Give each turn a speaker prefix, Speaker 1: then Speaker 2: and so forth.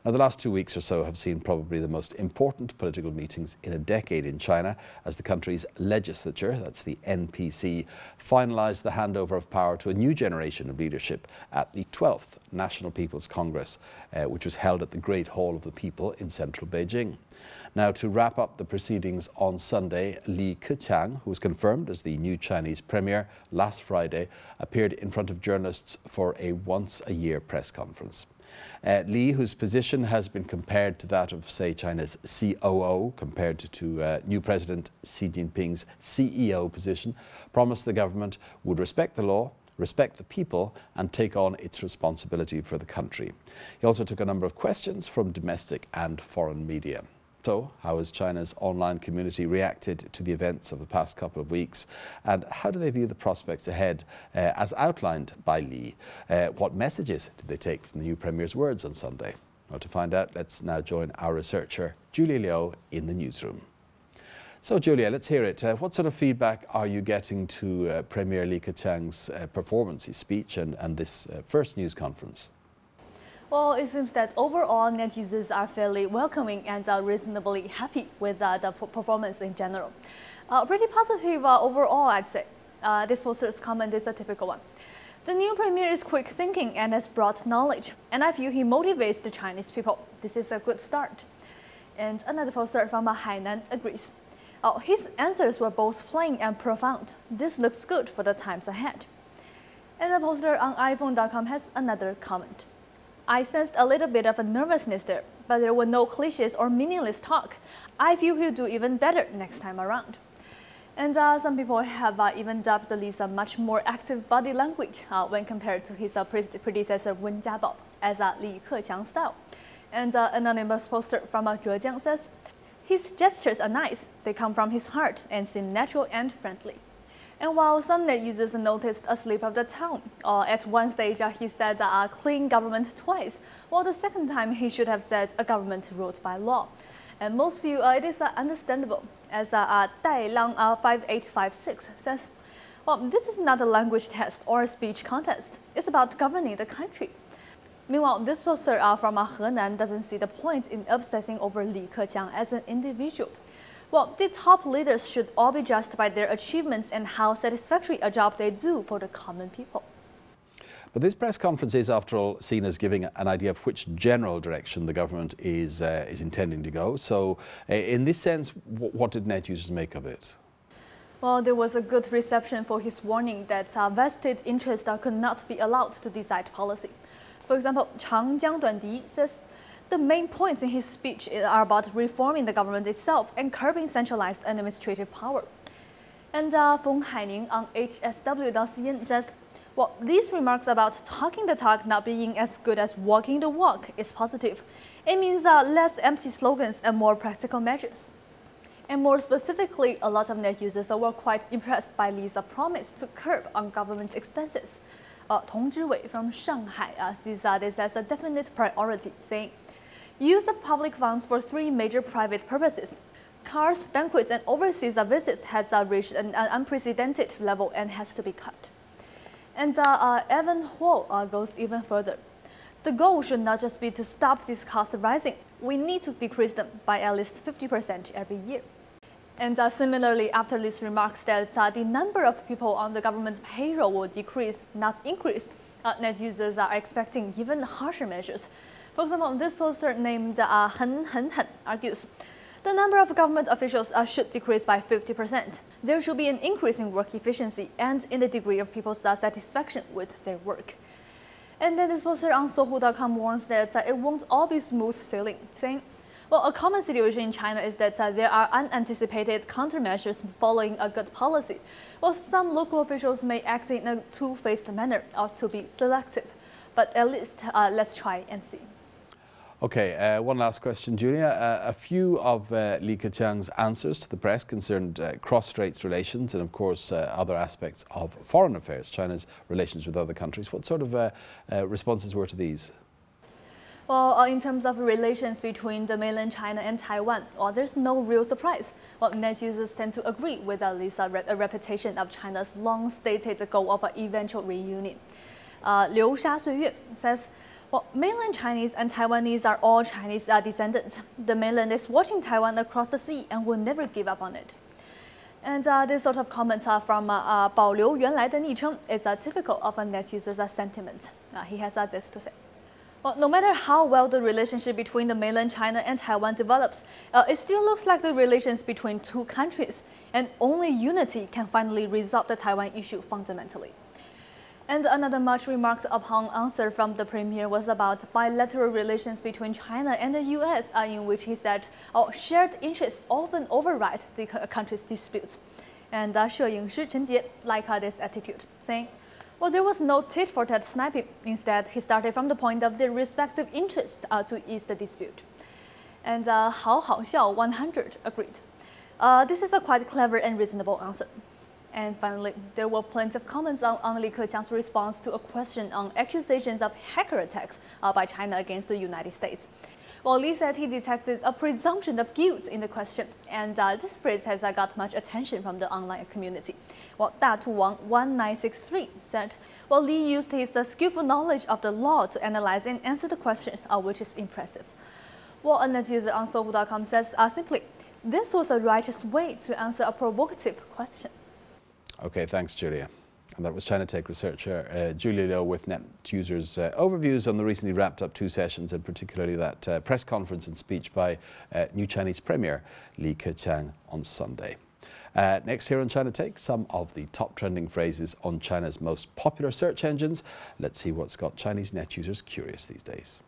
Speaker 1: Now, the last 2 weeks or so have seen probably the most important political meetings in a decade in China as the country's legislature, that's the NPC, finalised the handover of power to a new generation of leadership at the 12th National People's Congress, which was held at the Great Hall of the People in central Beijing. Now, to wrap up the proceedings on Sunday, Keqiang, who was confirmed as the new Chinese premier last Friday, appeared in front of journalists for a once-a-year press conference. Li, whose position has been compared to that of, say, China's COO, compared to new President Xi Jinping's CEO position, promised the government would respect the law, respect the people, and take on its responsibility for the country. He also took a number of questions from domestic and foreign media. So, how has China's online community reacted to the events of the past couple of weeks? And how do they view the prospects ahead, as outlined by Li? What messages did they take from the new Premier's words on Sunday? Well, to find out, let's now join our researcher, Julia Liu, in the newsroom. So, Julia, let's hear it. What sort of feedback are you getting to Premier Li Keqiang's performance, his speech, and this first news conference?
Speaker 2: Well, it seems that overall net users are fairly welcoming and are reasonably happy with the performance in general. Pretty positive overall, I'd say. This poster's comment is a typical one. The new premier is quick thinking and has broad knowledge, and I feel he motivates the Chinese people. This is a good start. And another poster from Hainan agrees. His answers were both plain and profound. This looks good for the times ahead. And the poster on iPhone.com has another comment. I sensed a little bit of a nervousness there, but there were no cliches or meaningless talk. I feel he'll do even better next time around. And some people have even dubbed Li's much more active body language when compared to his predecessor Wen Jiabao as Li Keqiang style. And anonymous poster from Zhejiang says, his gestures are nice, they come from his heart and seem natural and friendly. And while some net users noticed a slip of the tongue, at one stage he said clean government twice, while the second time he should have said a government ruled by law. And most feel it is understandable, as Dai Lang 5856 says, well, this is not a language test or a speech contest, it's about governing the country. Meanwhile, this poster from Henan doesn't see the point in obsessing over Li Keqiang as an individual. Well, the top leaders should all be judged by their achievements and how satisfactory a job they do for the common people.
Speaker 1: But this press conference is, after all, seen as giving an idea of which general direction the government is intending to go. So, in this sense, what did net users make of it?
Speaker 2: Well, there was a good reception for his warning that vested interests could not be allowed to decide policy. For example, Changjiang Duandi says, the main points in his speech are about reforming the government itself and curbing centralized administrative power. And Feng Haining on HSW.cn says, well, these remarks about talking the talk not being as good as walking the walk is positive. It means less empty slogans and more practical measures. And more specifically, a lot of net users were quite impressed by Li's promise to curb on government expenses. Tong Zhiwei from Shanghai sees this as a definite priority, saying, use of public funds for three major private purposes. Cars, banquets, and overseas visits has reached an unprecedented level and has to be cut. And Evan Huo goes even further. The goal should not just be to stop these costs rising. We need to decrease them by at least 50% every year. And similarly, after Li's remarks that the number of people on the government payroll will decrease, not increase, net users are expecting even harsher measures. For example, this poster named Hen argues, the number of government officials should decrease by 50%. There should be an increase in work efficiency and in the degree of people's satisfaction with their work. And then this poster on Sohu.com warns that it won't all be smooth sailing, saying, well, a common situation in China is that there are unanticipated countermeasures following a good policy. Well, some local officials may act in a two-faced manner or to be selective. But at least let's try and see.
Speaker 1: Okay, one last question, Julia. A few of Li Keqiang's answers to the press concerned cross-straits relations and, of course, other aspects of foreign affairs, China's relations with other countries. What sort of responses were to these?
Speaker 2: Well, in terms of relations between the mainland China and Taiwan, well, there's no real surprise. Well, net users tend to agree with Li's reputation of China's long-stated goal of an eventual reunion. Liu Sha Sui Yue says, Well, mainland Chinese and Taiwanese are all Chinese descendants. The mainland is watching Taiwan across the sea and will never give up on it. And this sort of comment from 保留原来的昵称 is typical of a net user's sentiment. He has this to say. Well, no matter how well the relationship between the mainland China and Taiwan develops, it still looks like the relations between two countries, and only unity can finally resolve the Taiwan issue fundamentally. And another much remarked upon answer from the premier was about bilateral relations between China and the US, in which he said, shared interests often override the country's disputes. And She Yingshi Chen Jie liked this attitude, saying, well, there was no tit-for-tat sniping. Instead, he started from the point of their respective interests to ease the dispute. And Hao Xiao 100 agreed. This is a quite clever and reasonable answer. And finally, there were plenty of comments on Li Keqiang's response to a question on accusations of hacker attacks by China against the United States. Well, Li said he detected a presumption of guilt in the question, and this phrase has got much attention from the online community. Well, Datu Wang 1963 said, well, Li used his skillful knowledge of the law to analyze and answer the questions, which is impressive. Well, a net user on Sohu.com says simply, this was a righteous way to answer a provocative question.
Speaker 1: Okay, thanks, Julia. And that was China Tech researcher Julia Liu with net users' overviews on the recently wrapped up 2 sessions, and particularly that press conference and speech by new Chinese Premier Li Keqiang on Sunday. Next here on China Take, some of the top trending phrases on China's most popular search engines. Let's see what's got Chinese net users curious these days.